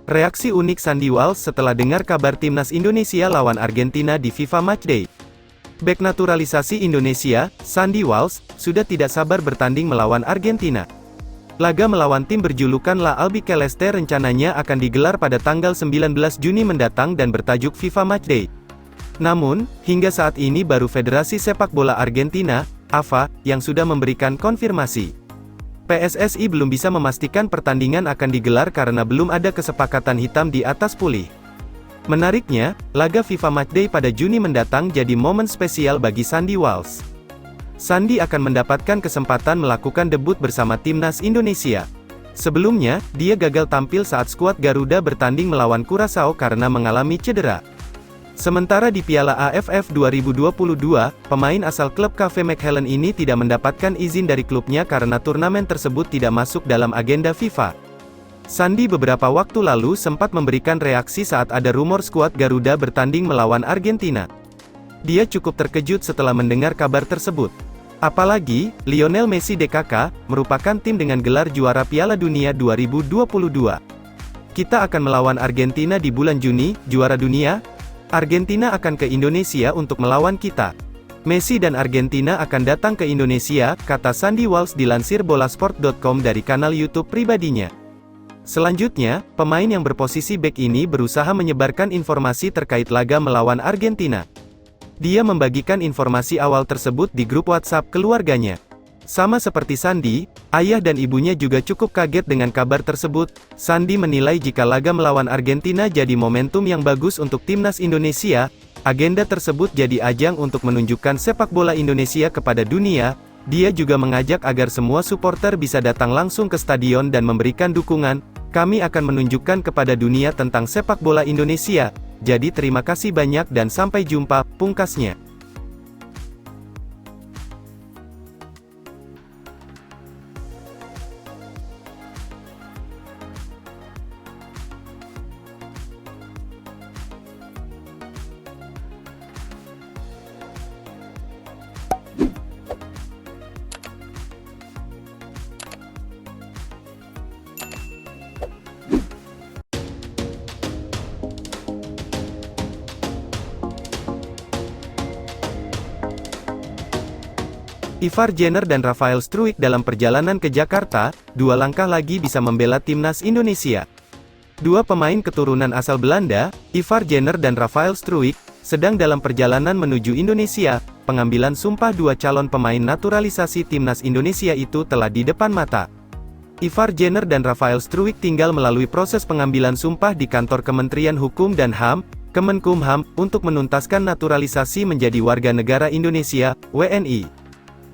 Reaksi unik Sandy Walsh setelah dengar kabar timnas Indonesia lawan Argentina di FIFA Matchday. Bek naturalisasi Indonesia, Sandy Walsh, sudah tidak sabar bertanding melawan Argentina. Laga melawan tim berjulukan La Albiceleste rencananya akan digelar pada tanggal 19 Juni mendatang dan bertajuk FIFA Matchday. Namun, hingga saat ini baru Federasi Sepak Bola Argentina, AFA, yang sudah memberikan konfirmasi. PSSI belum bisa memastikan pertandingan akan digelar karena belum ada kesepakatan hitam di atas putih. Menariknya, laga FIFA Matchday pada Juni mendatang jadi momen spesial bagi Sandy Walsh. Sandy akan mendapatkan kesempatan melakukan debut bersama timnas Indonesia. Sebelumnya, dia gagal tampil saat skuad Garuda bertanding melawan Curaçao karena mengalami cedera. Sementara di Piala AFF 2022, pemain asal klub Cafe McHellen ini tidak mendapatkan izin dari klubnya karena turnamen tersebut tidak masuk dalam agenda FIFA. Sandy beberapa waktu lalu sempat memberikan reaksi saat ada rumor skuad Garuda bertanding melawan Argentina. Dia cukup terkejut setelah mendengar kabar tersebut. Apalagi, Lionel Messi DKK, merupakan tim dengan gelar juara Piala Dunia 2022. Kita akan melawan Argentina di bulan Juni, juara dunia. Argentina akan ke Indonesia untuk melawan kita. Messi dan Argentina akan datang ke Indonesia, kata Sandy Walsh dilansir bolasport.com dari kanal YouTube pribadinya. Selanjutnya, pemain yang berposisi bek ini berusaha menyebarkan informasi terkait laga melawan Argentina. Dia membagikan informasi awal tersebut di grup WhatsApp keluarganya. Sama seperti Sandy, ayah dan ibunya juga cukup kaget dengan kabar tersebut. Sandy menilai jika laga melawan Argentina jadi momentum yang bagus untuk timnas Indonesia, agenda tersebut jadi ajang untuk menunjukkan sepak bola Indonesia kepada dunia. Dia juga mengajak agar semua supporter bisa datang langsung ke stadion dan memberikan dukungan. Kami akan menunjukkan kepada dunia tentang sepak bola Indonesia. Jadi terima kasih banyak dan sampai jumpa, pungkasnya. Ivar Jenner dan Rafael Struijk dalam perjalanan ke Jakarta, 2 langkah lagi bisa membela timnas Indonesia. Dua pemain keturunan asal Belanda, Ivar Jenner dan Rafael Struijk, sedang dalam perjalanan menuju Indonesia. Pengambilan sumpah 2 calon pemain naturalisasi timnas Indonesia itu telah di depan mata. Ivar Jenner dan Rafael Struijk tinggal melalui proses pengambilan sumpah di kantor Kementerian Hukum dan HAM, Kemenkumham, untuk menuntaskan naturalisasi menjadi warga negara Indonesia, WNI.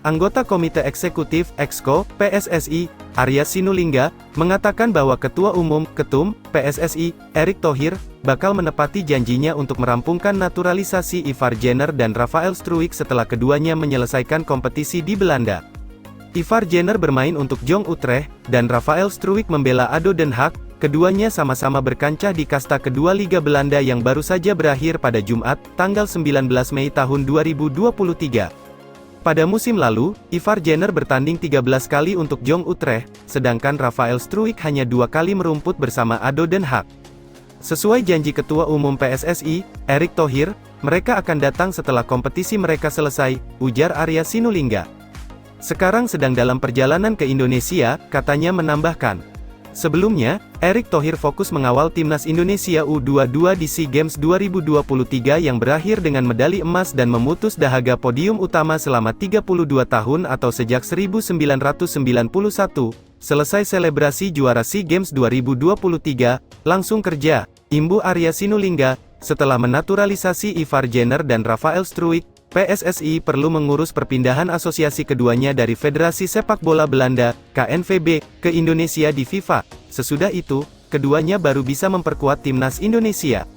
Anggota Komite Eksekutif, EXCO, PSSI, Arya Sinulinga, mengatakan bahwa Ketua Umum, Ketum, PSSI, Erick Thohir, bakal menepati janjinya untuk merampungkan naturalisasi Ivar Jenner dan Rafael Struijk setelah keduanya menyelesaikan kompetisi di Belanda. Ivar Jenner bermain untuk Jong Utrecht, dan Rafael Struijk membela ADO Den Haag. Keduanya sama-sama berkancah di kasta kedua Liga Belanda yang baru saja berakhir pada Jumat, tanggal 19 Mei tahun 2023. Pada musim lalu, Ivar Jenner bertanding 13 kali untuk Jong Utrecht, sedangkan Rafael Struijk hanya 2 kali merumput bersama ADO Den Haag. Sesuai janji Ketua Umum PSSI, Erick Thohir, mereka akan datang setelah kompetisi mereka selesai, ujar Arya Sinulinga. Sekarang sedang dalam perjalanan ke Indonesia, katanya menambahkan. Sebelumnya, Erick Thohir fokus mengawal timnas Indonesia U22 di SEA Games 2023 yang berakhir dengan medali emas dan memutus dahaga podium utama selama 32 tahun atau sejak 1991. Selesai selebrasi juara SEA Games 2023, langsung kerja, imbu Arya Sinulinga. Setelah menaturalisasi Ivar Jenner dan Rafael Struijk, PSSI perlu mengurus perpindahan asosiasi keduanya dari Federasi Sepak Bola Belanda, KNVB, ke Indonesia di FIFA. Sesudah itu, keduanya baru bisa memperkuat timnas Indonesia.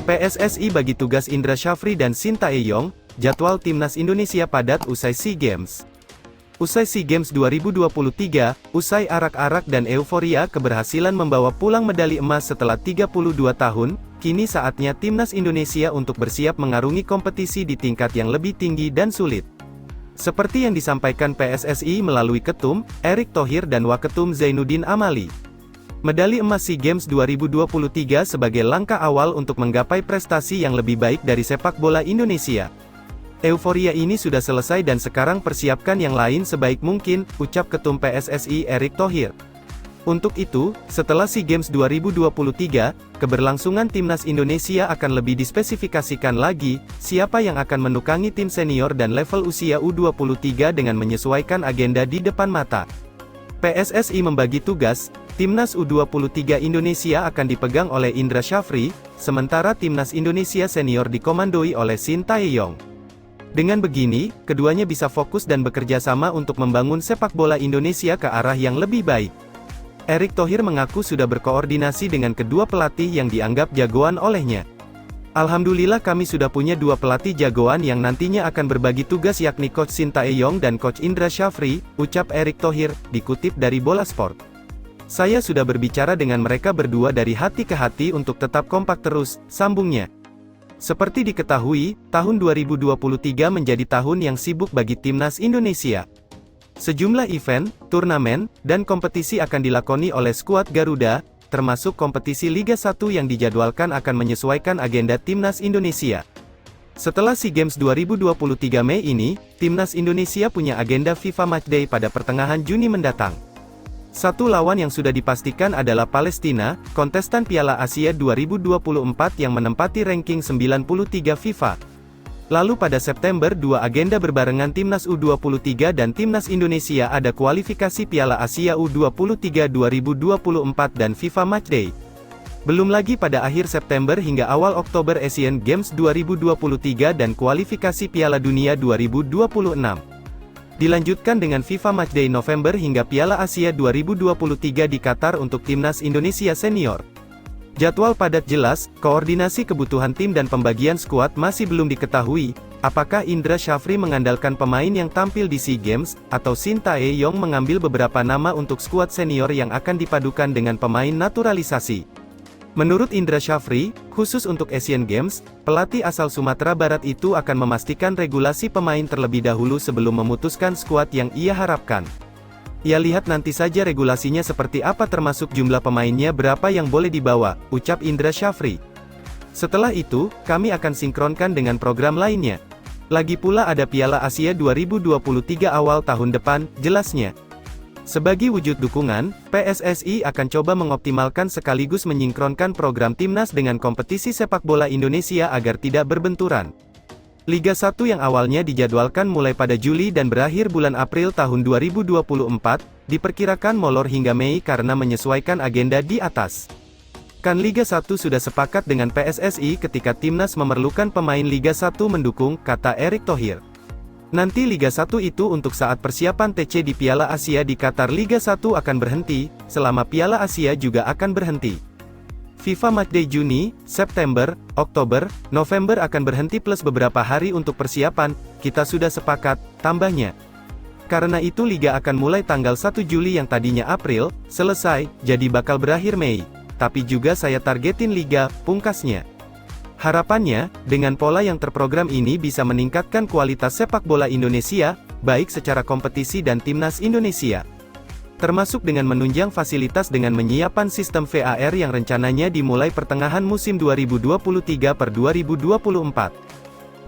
PSSI bagi tugas Indra Syafri dan Sintayong, jadwal timnas Indonesia padat usai SEA Games. Usai SEA Games 2023, usai arak-arak dan euforia keberhasilan membawa pulang medali emas setelah 32 tahun, kini saatnya timnas Indonesia untuk bersiap mengarungi kompetisi di tingkat yang lebih tinggi dan sulit. Seperti yang disampaikan PSSI melalui Ketum, Erick Thohir dan Waketum Zainuddin Amali. Medali emas SEA Games 2023 sebagai langkah awal untuk menggapai prestasi yang lebih baik dari sepak bola Indonesia. Euforia ini sudah selesai dan sekarang persiapkan yang lain sebaik mungkin, ucap Ketum PSSI Erick Thohir. Untuk itu, setelah SEA Games 2023, keberlangsungan timnas Indonesia akan lebih dispesifikasikan lagi, siapa yang akan menukangi tim senior dan level usia U23 dengan menyesuaikan agenda di depan mata. PSSI membagi tugas, timnas U23 Indonesia akan dipegang oleh Indra Syafri, sementara timnas Indonesia senior dikomandoi oleh Shin Tae-yong. Dengan begini, keduanya bisa fokus dan bekerja sama untuk membangun sepak bola Indonesia ke arah yang lebih baik. Erick Thohir mengaku sudah berkoordinasi dengan kedua pelatih yang dianggap jagoan olehnya. Alhamdulillah kami sudah punya dua pelatih jagoan yang nantinya akan berbagi tugas yakni Coach Shin Tae-yong dan Coach Indra Syafri, ucap Erick Thohir, dikutip dari Bola Sport. Saya sudah berbicara dengan mereka berdua dari hati ke hati untuk tetap kompak terus, sambungnya. Seperti diketahui, tahun 2023 menjadi tahun yang sibuk bagi timnas Indonesia. Sejumlah event, turnamen, dan kompetisi akan dilakoni oleh skuad Garuda, termasuk kompetisi Liga 1 yang dijadwalkan akan menyesuaikan agenda timnas Indonesia. Setelah SEA Games 2023 Mei ini, timnas Indonesia punya agenda FIFA Matchday pada pertengahan Juni mendatang. Satu lawan yang sudah dipastikan adalah Palestina, kontestan Piala Asia 2024 yang menempati ranking 93 FIFA. Lalu pada September dua agenda berbarengan timnas U23 dan timnas Indonesia ada kualifikasi Piala Asia U23 2024 dan FIFA Matchday. Belum lagi pada akhir September hingga awal Oktober Asian Games 2023 dan kualifikasi Piala Dunia 2026. Dilanjutkan dengan FIFA Matchday November hingga Piala Asia 2023 di Qatar untuk timnas Indonesia senior. Jadwal padat jelas, koordinasi kebutuhan tim dan pembagian skuad masih belum diketahui. Apakah Indra Syafri mengandalkan pemain yang tampil di SEA Games, atau Shin Tae-yong mengambil beberapa nama untuk skuad senior yang akan dipadukan dengan pemain naturalisasi? Menurut Indra Syafri, khusus untuk Asian Games, pelatih asal Sumatera Barat itu akan memastikan regulasi pemain terlebih dahulu sebelum memutuskan skuad yang ia harapkan. Ya lihat nanti saja regulasinya seperti apa termasuk jumlah pemainnya berapa yang boleh dibawa, ucap Indra Syafri. Setelah itu, kami akan sinkronkan dengan program lainnya. Lagi pula ada Piala Asia 2023 awal tahun depan, jelasnya. Sebagai wujud dukungan, PSSI akan coba mengoptimalkan sekaligus menyinkronkan program timnas dengan kompetisi sepak bola Indonesia agar tidak berbenturan. Liga 1 yang awalnya dijadwalkan mulai pada Juli dan berakhir bulan April tahun 2024, diperkirakan molor hingga Mei karena menyesuaikan agenda di atas. Kan Liga 1 sudah sepakat dengan PSSI ketika timnas memerlukan pemain Liga 1 mendukung, kata Erick Thohir. Nanti Liga 1 itu untuk saat persiapan TC di Piala Asia di Qatar. Liga 1 akan berhenti, selama Piala Asia juga akan berhenti. FIFA Matchday Juni, September, Oktober, November akan berhenti plus beberapa hari untuk persiapan, kita sudah sepakat, tambahnya. Karena itu Liga akan mulai tanggal 1 Juli yang tadinya April, selesai, jadi bakal berakhir Mei. Tapi juga saya targetin Liga, pungkasnya. Harapannya, dengan pola yang terprogram ini bisa meningkatkan kualitas sepak bola Indonesia, baik secara kompetisi dan timnas Indonesia. Termasuk dengan menunjang fasilitas dengan menyiapkan sistem VAR yang rencananya dimulai pertengahan musim 2023/2024.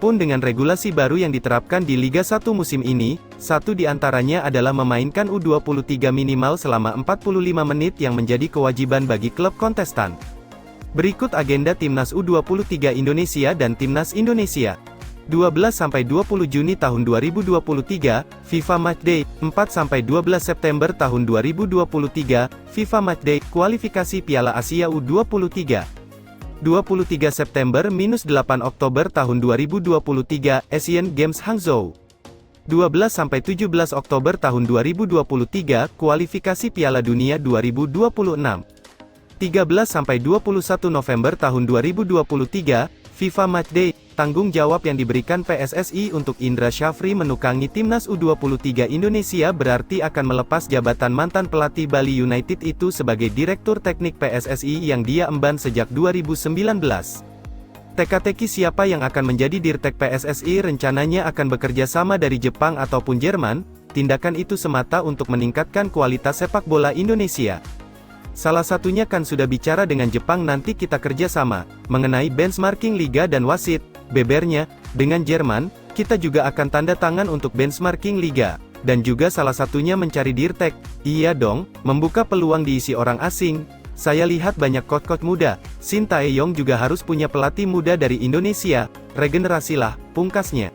Pun dengan regulasi baru yang diterapkan di Liga 1 musim ini, satu di antaranya adalah memainkan U23 minimal selama 45 menit yang menjadi kewajiban bagi klub kontestan. Berikut agenda Timnas U23 Indonesia dan Timnas Indonesia. 12-20 Juni tahun 2023, FIFA Matchday, 4-12 September tahun 2023, FIFA Matchday, kualifikasi Piala Asia U23. 23 September-8 Oktober tahun 2023, Asian Games Hangzhou. 12-17 Oktober tahun 2023, kualifikasi Piala Dunia 2026. 13-21 November tahun 2023, FIFA Matchday, tanggung jawab yang diberikan PSSI untuk Indra Syafri menukangi timnas U23 Indonesia berarti akan melepas jabatan mantan pelatih Bali United itu sebagai Direktur Teknik PSSI yang dia emban sejak 2019. Teka-teki siapa yang akan menjadi Dirtek PSSI rencananya akan bekerja sama dari Jepang ataupun Jerman, tindakan itu semata untuk meningkatkan kualitas sepak bola Indonesia. Salah satunya kan sudah bicara dengan Jepang nanti kita kerja sama, mengenai benchmarking liga dan wasit, bebernya, dengan Jerman, kita juga akan tanda tangan untuk benchmarking liga, dan juga salah satunya mencari Dirtek, iya dong, membuka peluang diisi orang asing, saya lihat banyak coach-coach muda, Shin Tae-yong juga harus punya pelatih muda dari Indonesia, regenerasilah, pungkasnya.